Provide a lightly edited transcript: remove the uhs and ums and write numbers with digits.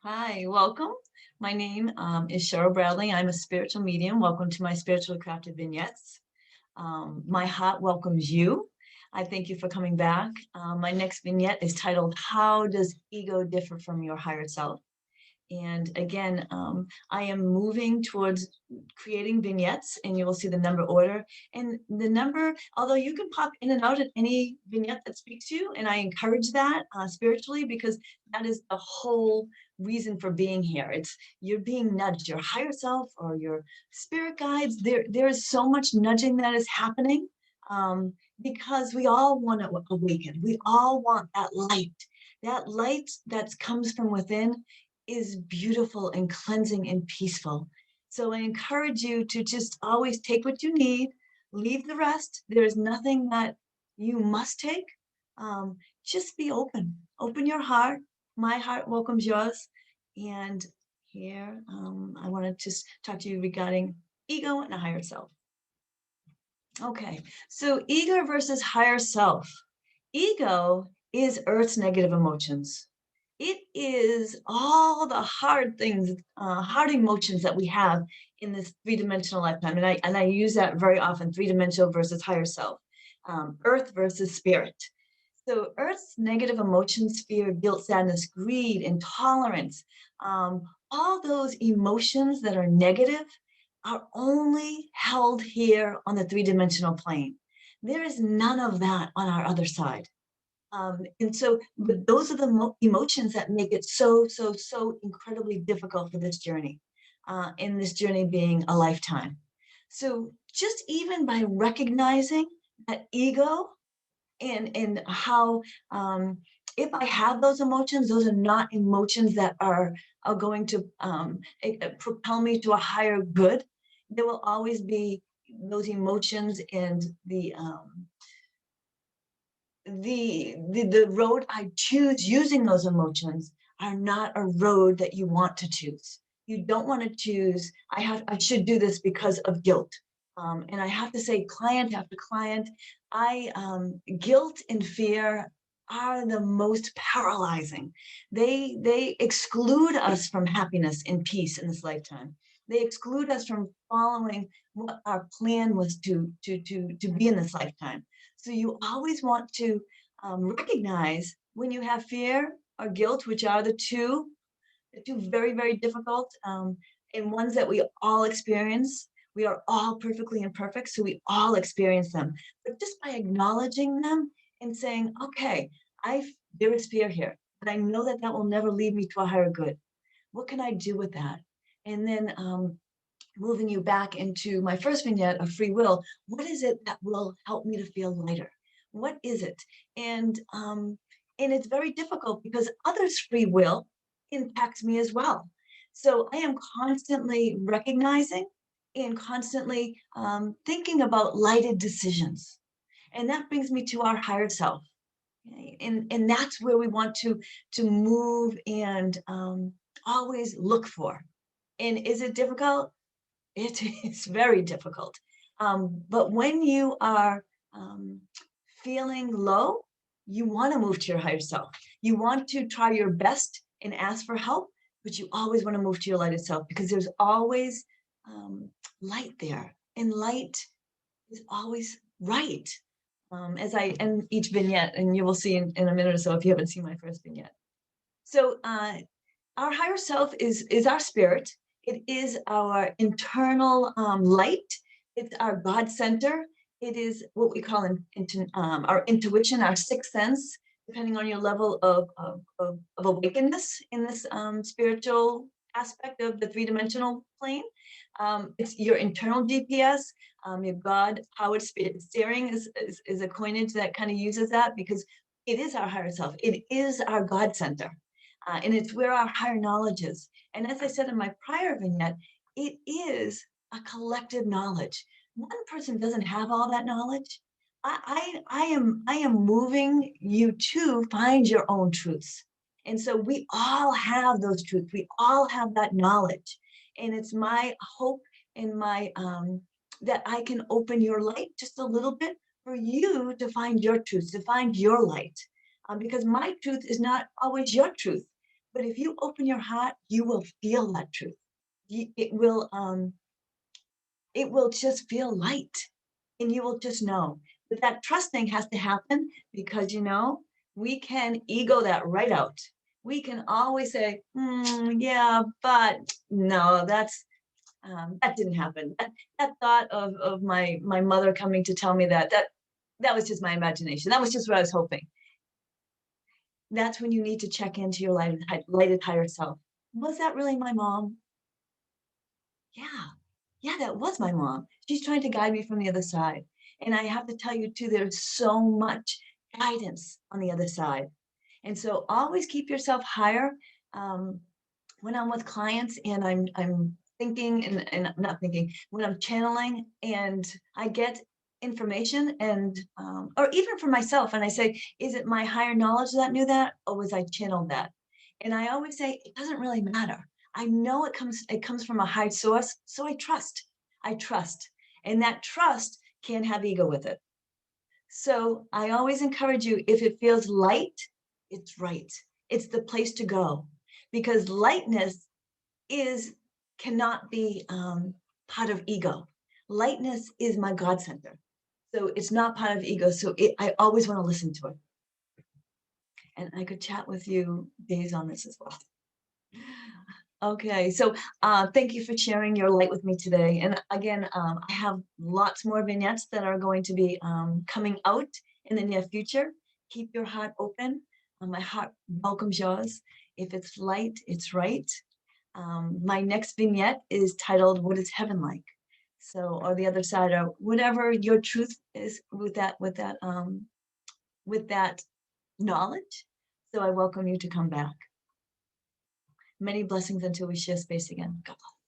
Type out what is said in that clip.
Hi, welcome. My name is Cheryl Bradley. I'm a spiritual medium. Welcome to my Spiritually Crafted Vignettes. My heart welcomes you. I thank you for coming back. My next vignette is titled, How Does Ego Differ from Your Higher Self? And again, I am moving towards creating vignettes, and you will see the number order. And the number, although you can pop in and out at any vignette that speaks to you, and I encourage that spiritually, because that is the whole reason for being here. It's you're being nudged, your higher self or your spirit guides. There is so much nudging that is happening, because we all want to awaken. We all want that light. That light that comes from within is beautiful and cleansing and peaceful. So I encourage you to just always take what you need, leave the rest. There is nothing that you must take. Just be open. Open your heart. My heart welcomes yours. And here, I want to just talk to you regarding ego and a higher self. Okay, so ego versus higher self. Ego is Earth's negative emotions. It is all the hard things, hard emotions that we have in this three-dimensional lifetime. And I use that very often, three-dimensional versus higher self, Earth versus spirit. So Earth's negative emotions, fear, guilt, sadness, greed, intolerance, all those emotions that are negative are only held here on the three-dimensional plane. There is none of that on our other side. And so, but those are the emotions that make it so incredibly difficult for this journey, in this journey being a lifetime. So just even by recognizing that ego and how, if I have those are not emotions that are going to propel me to a higher good. There will always be those emotions, and the road I choose using those emotions are not a road that you want to choose. You don't want to choose, I should do this because of guilt. And I have to say, client after client, guilt and fear are the most paralyzing. They exclude us from happiness and peace in this lifetime. They exclude us from following what our plan was to be in this lifetime. So you always want to recognize when you have fear or guilt, which are the two very difficult, and ones that we all experience. We are all perfectly imperfect, so we all experience them. But just by acknowledging them and saying, okay, there is fear here, but I know that that will never lead me to a higher good. What can I do with that? And then moving you back into my first vignette of free will, what is it that will help me to feel lighter? What is it? And it's very difficult because others' free will impacts me as well. So I am constantly recognizing and constantly thinking about lighted decisions. And that brings me to our higher self. Okay? And that's where we want to move and always look for. And is it difficult? It is very difficult. But when you are feeling low, you want to move to your higher self. You want to try your best and ask for help, but you always want to move to your lighter self because there's always light there, and light is always right. As I end each vignette, and you will see in a minute or so if you haven't seen my first vignette. So our higher self is our spirit. It is our internal light. It's our God center. It is what we call our intuition, our sixth sense, depending on your level of awakeness in this spiritual aspect of the three-dimensional plane. It's your internal GPS. Your God powered spirit steering is a coinage that kind of uses that because it is our higher self. It is our God center. And it's where our higher knowledge is. And as I said in my prior vignette, it is a collective knowledge. One person doesn't have all that knowledge. I am moving you to find your own truths. And so we all have those truths. We all have that knowledge. And it's my hope and my that I can open your light just a little bit for you to find your truth, to find your light. Because my truth is not always your truth. But if you open your heart, you will feel that truth. It will just feel light, and you will just know. But that trusting has to happen because, we can ego that right out. We can always say, yeah, but no, that didn't happen. That thought of my mother coming to tell me that was just my imagination. That was just what I was hoping. That's when you need to check into your lighted higher self. Was that really my mom? Yeah. Yeah, that was my mom. She's trying to guide me from the other side. And I have to tell you too, there's so much guidance on the other side. And so always keep yourself higher. Um, when I'm with clients and I'm thinking and not thinking, when I'm channeling and I get information and or even for myself, and I say, is it my higher knowledge that knew that, or was I channeled that? And I always say it doesn't really matter. I know it comes from a high source, so I trust. I trust. And that trust can't have ego with it. So I always encourage you, if it feels light, it's right. It's the place to go because lightness is cannot be part of ego. Lightness is my God center. So it's not part of ego. So I always want to listen to it. And I could chat with you days on this as well. Okay, so thank you for sharing your light with me today. And again, I have lots more vignettes that are going to be coming out in the near future. Keep your heart open. My heart welcomes yours. If it's light, it's right. My next vignette is titled "What is Heaven Like?" So, or the other side, or whatever your truth is with that knowledge. So I welcome you to come back. Many blessings until we share space again. God bless.